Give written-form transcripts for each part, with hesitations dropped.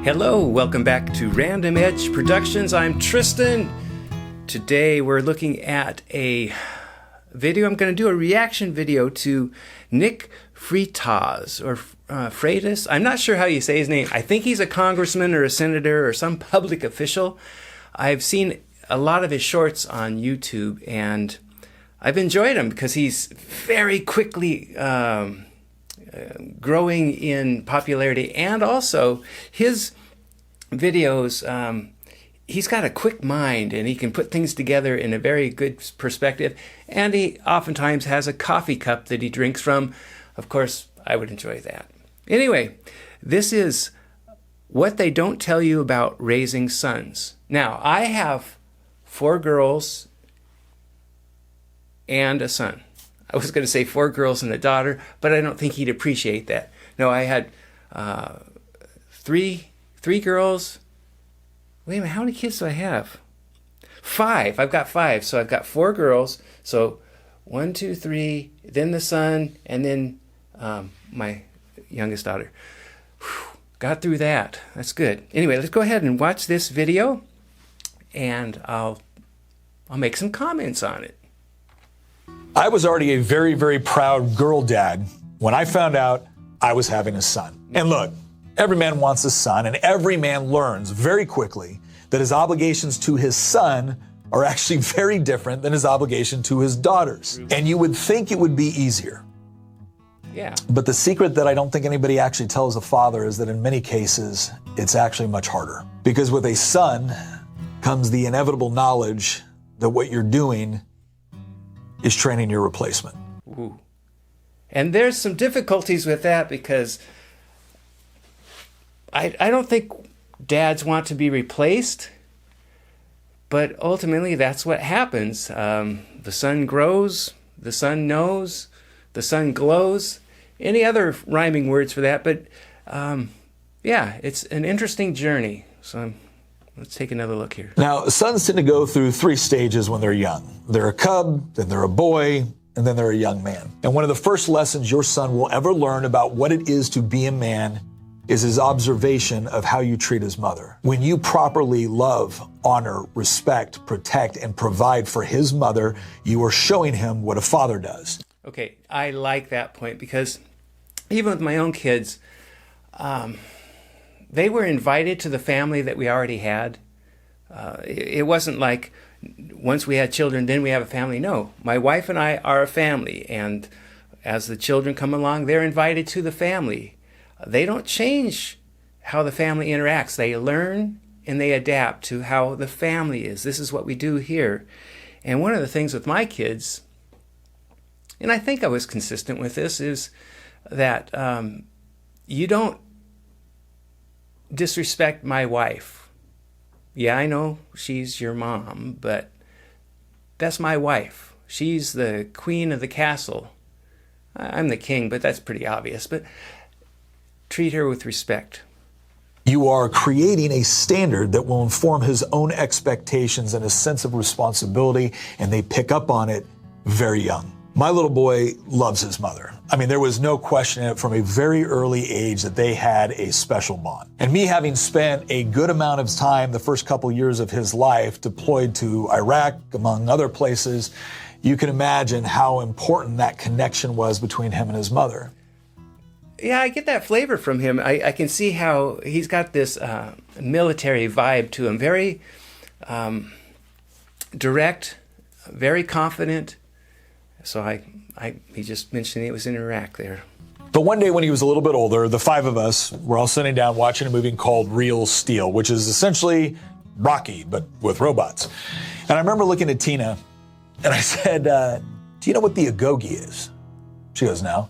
Hello, welcome back to Random Edge Productions. I'm Tristan. Today we're looking at a video. I'm going to do a reaction video to Nick Freitas, or Freitas. I'm not sure how you say his name. I think he's a congressman or a senator or some public official. I've seen a lot of his shorts on YouTube, and I've enjoyed him because he's very quickly growing in popularity, and also his videos, he's got a quick mind and he can put things together in a very good perspective, and he oftentimes has a coffee cup that he drinks from. Of course, I would enjoy that. Anyway, this is what they don't tell you about raising sons. Now, I have 4 girls and a son. I was going to say 4 girls and a daughter, but I don't think he'd appreciate that. No, I had three girls. Wait a minute, how many kids do I have? 5. I've got 5. So I've got 4 girls. So 1, 2, 3, then the son, and then my youngest daughter. Whew, got through that. That's good. Anyway, let's go ahead and watch this video, and I'll make some comments on it. I was already a very, very proud girl dad when I found out I was having a son. And look, every man wants a son, and every man learns very quickly that his obligations to his son are actually very different than his obligation to his daughters. And you would think it would be easier. Yeah. But the secret that I don't think anybody actually tells a father is that in many cases, it's actually much harder. Because with a son comes the inevitable knowledge that what you're doing is training your replacement. Ooh. And there's some difficulties with that, because I don't think dads want to be replaced, but ultimately that's what happens. The son grows, the son knows, the son glows. Any other rhyming words for that? But yeah, it's an interesting journey. So let's take another look here. Now, sons tend to go through 3 stages when they're young. They're a cub, then they're a boy, and then they're a young man. And one of the first lessons your son will ever learn about what it is to be a man is his observation of how you treat his mother. When you properly love, honor, respect, protect, and provide for his mother, you are showing him what a father does. Okay, I like that point, because even with my own kids, they were invited to the family that we already had. It wasn't like once we had children, then we have a family. No, my wife and I are a family, and as the children come along, they're invited to the family. They don't change how the family interacts. They learn and they adapt to how the family is. This is what we do here. And one of the things with my kids, and I think I was consistent with this, is that you don't disrespect my wife. Yeah, I know she's your mom, but that's my wife. She's the queen of the castle. I'm the king, but that's pretty obvious. But treat her with respect. You are creating a standard that will inform his own expectations and his sense of responsibility, and they pick up on it very young. My little boy loves his mother. I mean, there was no question in it from a very early age that they had a special bond. And me having spent a good amount of time the first couple years of his life deployed to Iraq, among other places, you can imagine how important that connection was between him and his mother. Yeah, I get that flavor from him. I can see how he's got this military vibe to him. Very direct, very confident. So he just mentioned it was in Iraq there. But one day when he was a little bit older, the 5 of us were all sitting down watching a movie called Real Steel, which is essentially Rocky, but with robots. And I remember looking at Tina, and I said, do you know what the agoge is? She goes, no.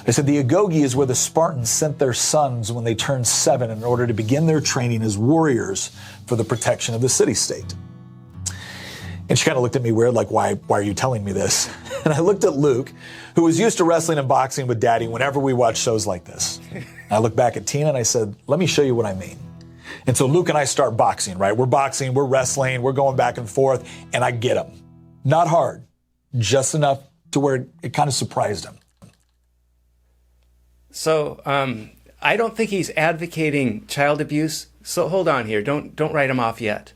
I said, the agoge is where the Spartans sent their sons when they turned 7 in order to begin their training as warriors for the protection of the city-state. And she kind of looked at me weird, like, why are you telling me this? And I looked at Luke, who was used to wrestling and boxing with Daddy whenever we watched shows like this. And I looked back at Tina and I said, let me show you what I mean. And so Luke and I start boxing, right? We're boxing, we're wrestling, we're going back and forth, and I get him. Not hard, just enough to where it kind of surprised him. So I don't think he's advocating child abuse. So hold on here. Don't write him off yet.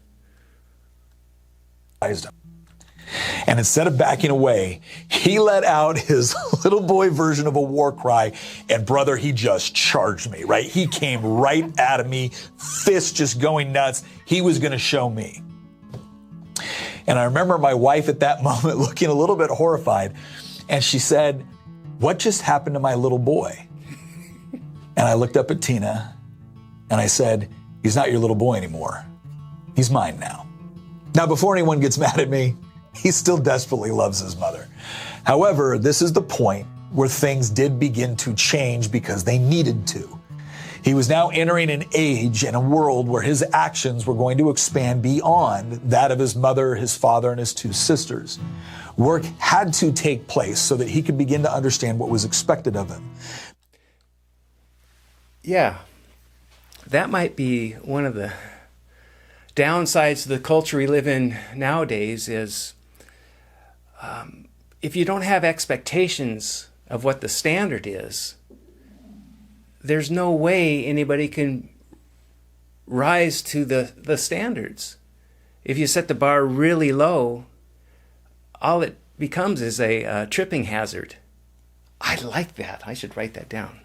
And instead of backing away, he let out his little boy version of a war cry. And brother, he just charged me, right? He came right at me, fists just going nuts. He was going to show me. And I remember my wife at that moment looking a little bit horrified. And she said, "What just happened to my little boy?" And I looked up at Tina and I said, "He's not your little boy anymore. He's mine now." Now, before anyone gets mad at me, he still desperately loves his mother. However, this is the point where things did begin to change because they needed to. He was now entering an age and a world where his actions were going to expand beyond that of his mother, his father, and his two sisters. Work had to take place so that he could begin to understand what was expected of him. Yeah, that might be one of the downsides of the culture we live in nowadays is if you don't have expectations of what the standard is, there's no way anybody can rise to the standards. If you set the bar really low, all it becomes is a tripping hazard. I like that. I should write that down.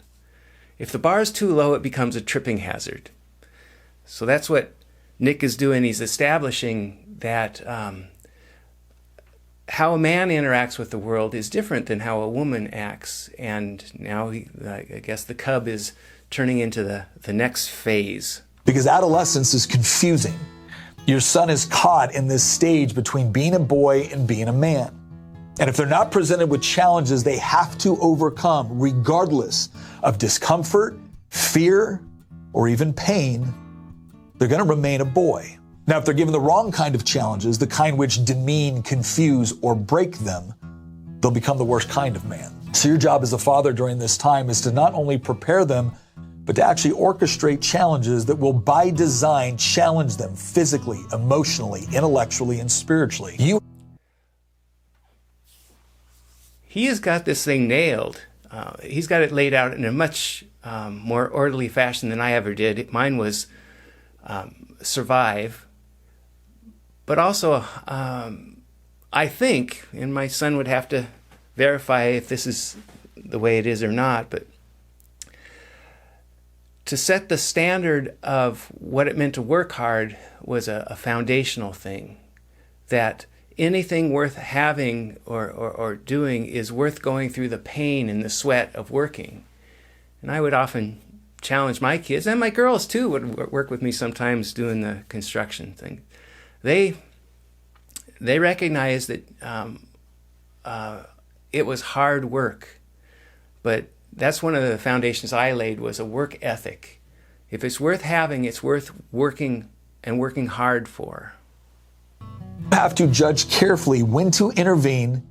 If the bar is too low, it becomes a tripping hazard. So that's what Nick is doing. He's establishing that how a man interacts with the world is different than how a woman acts. And now I guess the cub is turning into the next phase. Because adolescence is confusing. Your son is caught in this stage between being a boy and being a man. And if they're not presented with challenges they have to overcome, regardless of discomfort, fear, or even pain, they're going to remain a boy. Now, if they're given the wrong kind of challenges, the kind which demean, confuse, or break them, they'll become the worst kind of man. So your job as a father during this time is to not only prepare them, but to actually orchestrate challenges that will, by design, challenge them physically, emotionally, intellectually, and spiritually. He has got this thing nailed. He's got it laid out in a much more orderly fashion than I ever did. Mine was survive, but also I think, and my son would have to verify if this is the way it is or not, but to set the standard of what it meant to work hard was a foundational thing, that anything worth having or doing is worth going through the pain and the sweat of working. And I would often challenge my kids, and my girls too would work with me sometimes doing the construction thing. They recognized that it was hard work, but that's one of the foundations I laid, was a work ethic. If it's worth having, it's worth working and working hard for. You have to judge carefully when to intervene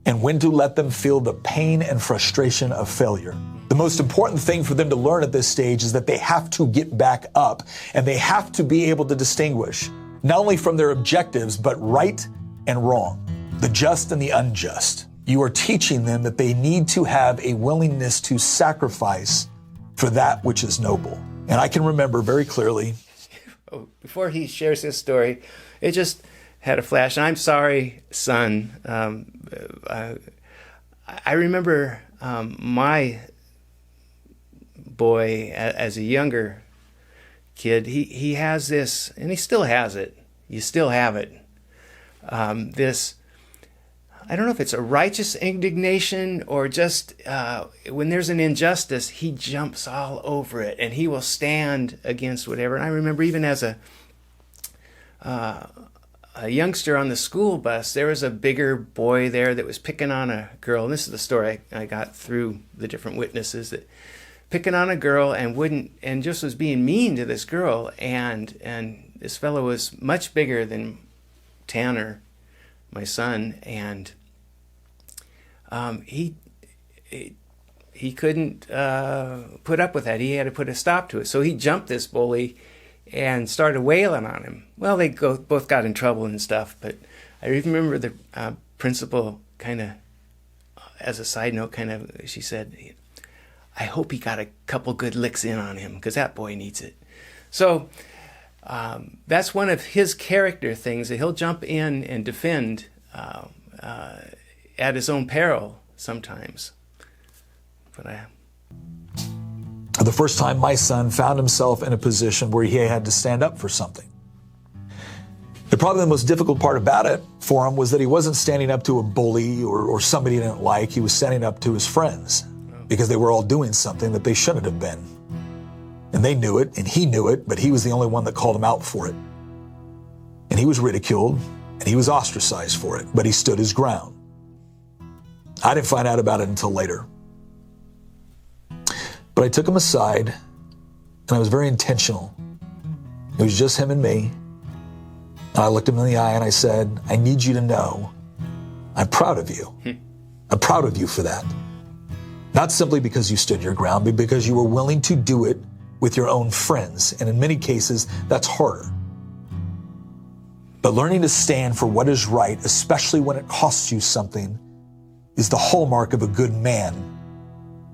and when to let them feel the pain and frustration of failure. The most important thing for them to learn at this stage is that they have to get back up, and they have to be able to distinguish not only from their objectives, but right and wrong, the just and the unjust. You are teaching them that they need to have a willingness to sacrifice for that which is noble. And I can remember very clearly. Before he shares his story, it just had a flash. And I'm sorry, son. I remember my boy as a younger kid. He has this, and he still has it. You still have it. This, I don't know if it's a righteous indignation or just when there's an injustice, he jumps all over it and he will stand against whatever. And I remember even as a youngster on the school bus, there was a bigger boy there that was picking on a girl. And this is the story I got through the different witnesses, that picking on a girl and just was being mean to this girl. And this fellow was much bigger than Tanner, my son, and he couldn't put up with that. He had to put a stop to it. So he jumped this bully and started wailing on him. Well, they both got in trouble and stuff, but I even remember the principal kind of, as a side note, she said, "I hope he got a couple good licks in on him, because that boy needs it." So that's one of his character things, that he'll jump in and defend at his own peril sometimes. But the first time my son found himself in a position where he had to stand up for something. Probably the most difficult part about it for him was that he wasn't standing up to a bully or somebody he didn't like. He was standing up to his friends because they were all doing something that they shouldn't have been. And they knew it, and he knew it, but he was the only one that called him out for it. And he was ridiculed, and he was ostracized for it, but he stood his ground. I didn't find out about it until later. But I took him aside, and I was very intentional. It was just him and me. And I looked him in the eye and I said, I need you to know I'm proud of you. I'm proud of you for that. Not simply because you stood your ground, but because you were willing to do it with your own friends. And in many cases, that's harder. But learning to stand for what is right, especially when it costs you something, is the hallmark of a good man.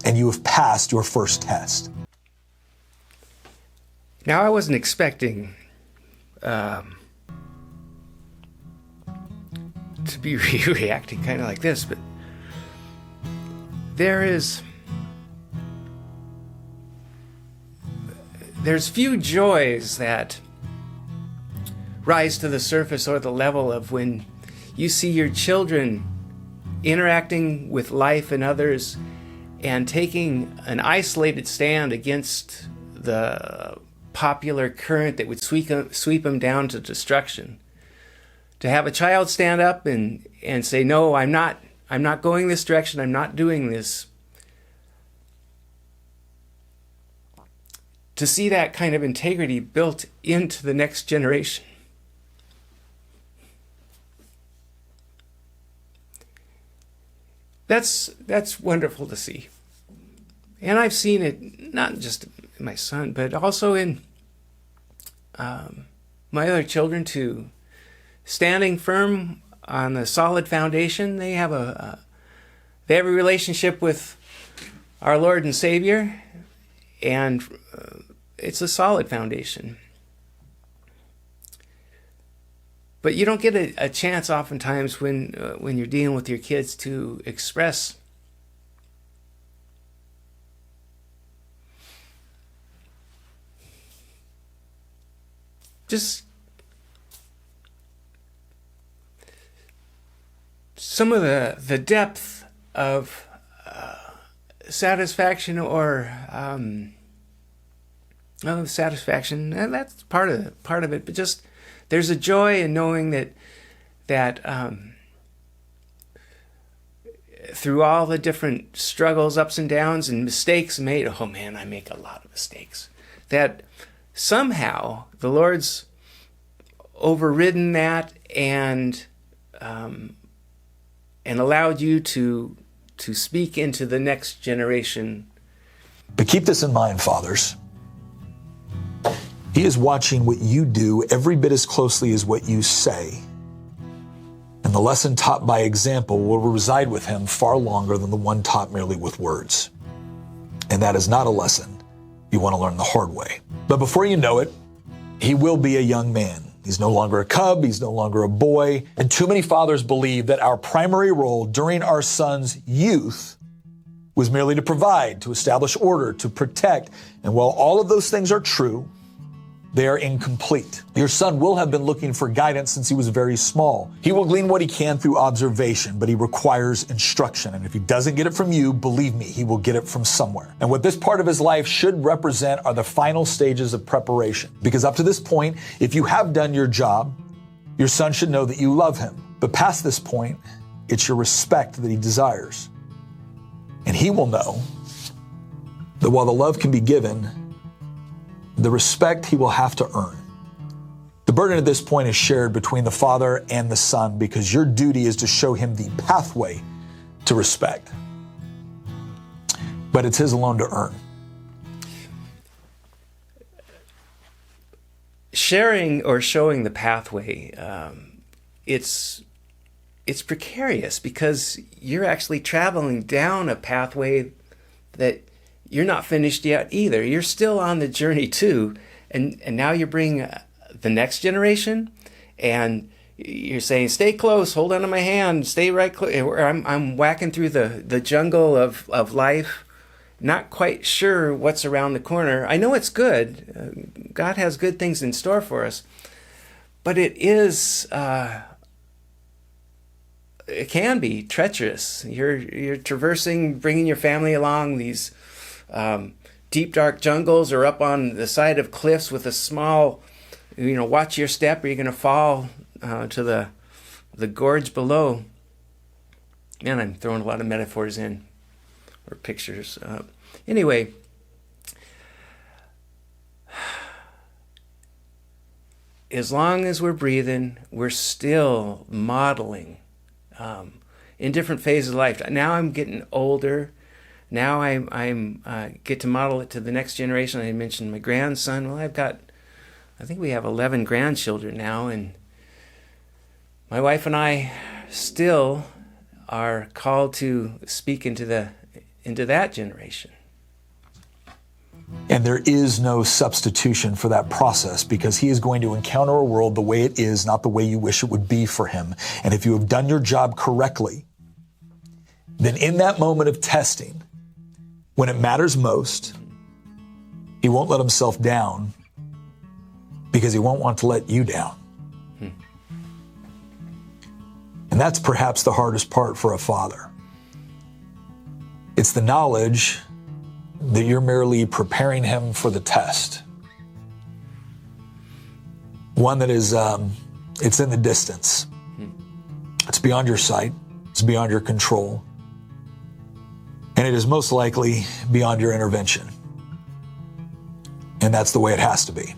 And you have passed your first test. Now, I wasn't expecting to be reacting kind of like this, but there's few joys that rise to the surface or the level of when you see your children interacting with life and others and taking an isolated stand against the popular current that would sweep them down to destruction. To have a child stand up and say, no, I'm not going this direction, I'm not doing this. To see that kind of integrity built into the next generation. That's wonderful to see. And I've seen it not just in my son, but also in my other children too. Standing firm on a solid foundation. They have a relationship with our Lord and Savior, and it's a solid foundation. But you don't get a chance oftentimes when you're dealing with your kids to express just some of the depth of satisfaction or satisfaction, and that's part of it. But just there's a joy in knowing that through all the different struggles, ups and downs, and mistakes made. Oh man, I make a lot of mistakes. That somehow the Lord's overridden that and allowed you to speak into the next generation. But keep this in mind, fathers. He is watching what you do every bit as closely as what you say. And the lesson taught by example will reside with him far longer than the one taught merely with words. And that is not a lesson you want to learn the hard way. But before you know it, he will be a young man. He's no longer a cub. He's no longer a boy. And too many fathers believe that our primary role during our son's youth was merely to provide, to establish order, to protect. And while all of those things are true, they are incomplete. Your son will have been looking for guidance since he was very small. He will glean what he can through observation, but he requires instruction. And if he doesn't get it from you, believe me, he will get it from somewhere. And what this part of his life should represent are the final stages of preparation. Because up to this point, if you have done your job, your son should know that you love him. But past this point, it's your respect that he desires. And he will know that while the love can be given, the respect he will have to earn. The burden at this point is shared between the father and the son because your duty is to show him the pathway to respect. But it's his alone to earn. Sharing or showing the pathway, it's precarious because you're actually traveling down a pathway that you're not finished yet either. You're still on the journey too. And now you bring the next generation, and you're saying, stay close, hold on to my hand, stay right close. I'm whacking through the jungle of life, not quite sure what's around the corner. I know it's good. God has good things in store for us. But it can be treacherous. You're traversing, bringing your family along these deep, dark jungles, or up on the side of cliffs with a small, watch your step or you're going to fall to the gorge below. Man, I'm throwing a lot of metaphors in, or pictures. Anyway, as long as we're breathing, we're still modeling in different phases of life. Now I'm getting older. Now I'm get to model it to the next generation. I mentioned my grandson. Well, I think we have 11 grandchildren now, and my wife and I still are called to speak into that generation. And there is no substitution for that process, because he is going to encounter a world the way it is, not the way you wish it would be for him. And if you have done your job correctly, then in that moment of testing, when it matters most, he won't let himself down, because he won't want to let you down. And that's perhaps the hardest part for a father. It's the knowledge that you're merely preparing him for the test. One that is, it's in the distance. It's beyond your sight. It's beyond your control. And it is most likely beyond your intervention. And that's the way it has to be.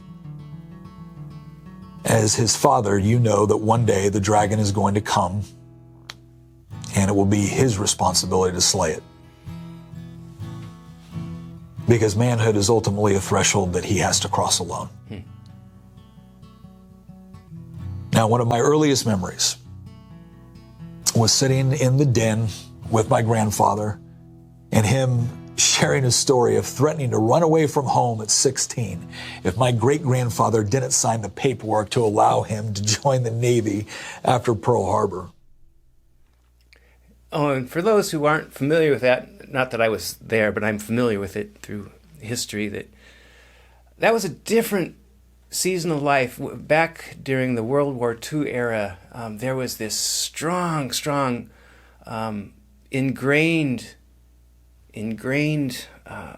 As his father, you know that one day the dragon is going to come, and it will be his responsibility to slay it. Because manhood is ultimately a threshold that he has to cross alone. Now, one of my earliest memories was sitting in the den with my grandfather, and him sharing a story of threatening to run away from home at 16 if my great-grandfather didn't sign the paperwork to allow him to join the Navy after Pearl Harbor. Oh, and for those who aren't familiar with that, not that I was there, but I'm familiar with it through history, that was a different season of life. Back during the World War II era, there was this strong, ingrained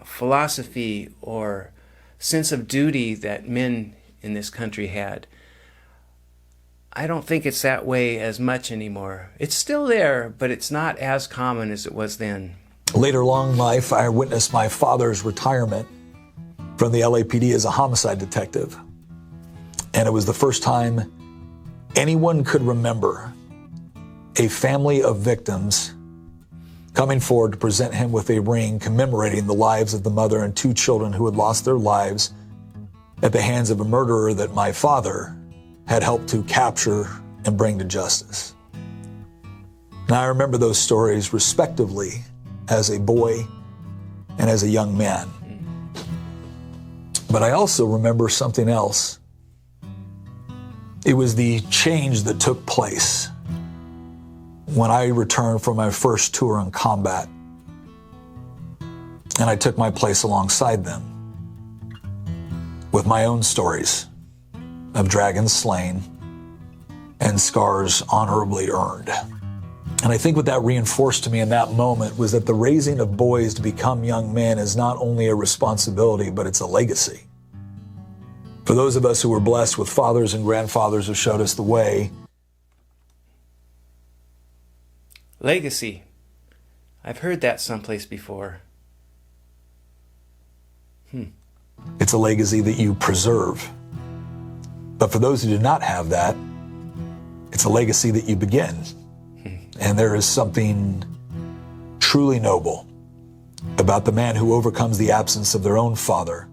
philosophy or sense of duty that men in this country had. I don't think it's that way as much anymore. It's still there, but it's not as common as it was then. Later along in life, I witnessed my father's retirement from the LAPD as a homicide detective. And it was the first time anyone could remember a family of victims coming forward to present him with a ring commemorating the lives of the mother and 2 children who had lost their lives at the hands of a murderer that my father had helped to capture and bring to justice. Now, I remember those stories respectively as a boy and as a young man. But I also remember something else. It was the change that took place when I returned from my first tour in combat, and I took my place alongside them with my own stories of dragons slain and scars honorably earned. And I think what that reinforced to me in that moment was that the raising of boys to become young men is not only a responsibility, but it's a legacy. For those of us who were blessed with fathers and grandfathers who showed us the way. Legacy. I've heard that someplace before. It's a legacy that you preserve. But for those who do not have that, it's a legacy that you begin. And there is something truly noble about the man who overcomes the absence of their own father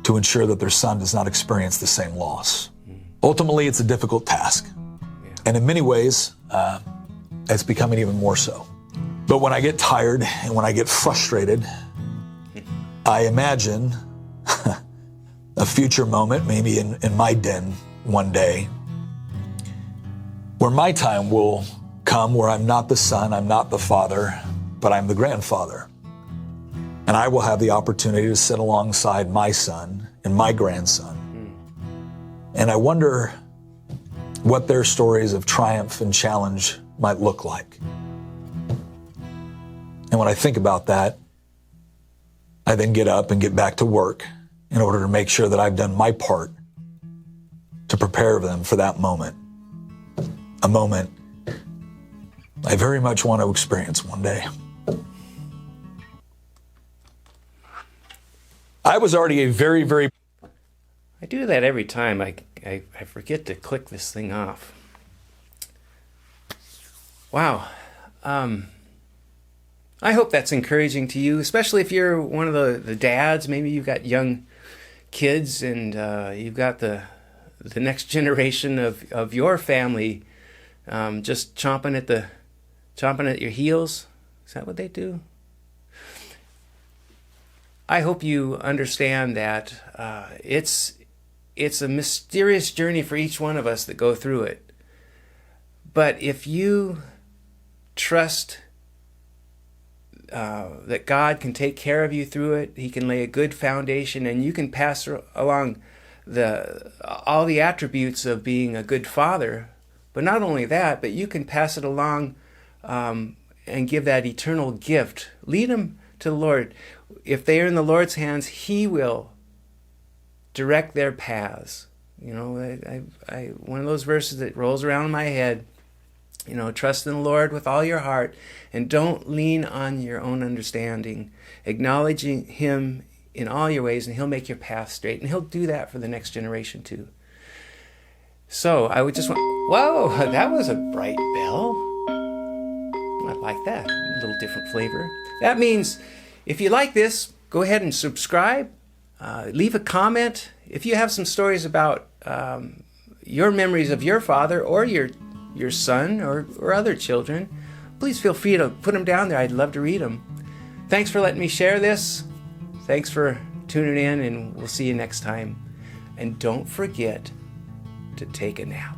to ensure that their son does not experience the same loss. Ultimately, it's a difficult task. And in many ways, it's becoming even more so. But when I get tired and when I get frustrated, I imagine a future moment, maybe in my den one day, where my time will come where I'm not the son, I'm not the father, but I'm the grandfather. And I will have the opportunity to sit alongside my son and my grandson. And I wonder what their stories of triumph and challenge might look like. And when I think about that, I then get up and get back to work in order to make sure that I've done my part to prepare them for that moment. A moment I very much want to experience one day. I was already a very, very... I do that every time. I forget to click this thing off. Wow. I hope that's encouraging to you, especially if you're one of the dads. Maybe you've got young kids and you've got the next generation of your family just chomping at your heels. Is that what they do? I hope you understand that it's a mysterious journey for each one of us that go through it. But if you trust that God can take care of you through it, He can lay a good foundation, and you can pass along all the attributes of being a good father. But not only that, but you can pass it along and give that eternal gift. Lead them to the Lord. If they are in the Lord's hands, He will direct their paths. You know, I one of those verses that rolls around in my head. You know, trust in the Lord with all your heart and don't lean on your own understanding. Acknowledging Him in all your ways, and He'll make your path straight. And He'll do that for the next generation too. So I would just want, whoa, that was a bright bell. I like that, a little different flavor. That means if you like this, go ahead and subscribe. Leave a comment. If you have some stories about your memories of your father or your son or other children, please feel free to put them down there. I'd love to read them. Thanks for letting me share this. Thanks for tuning in, and we'll see you next time. And don't forget to take a nap.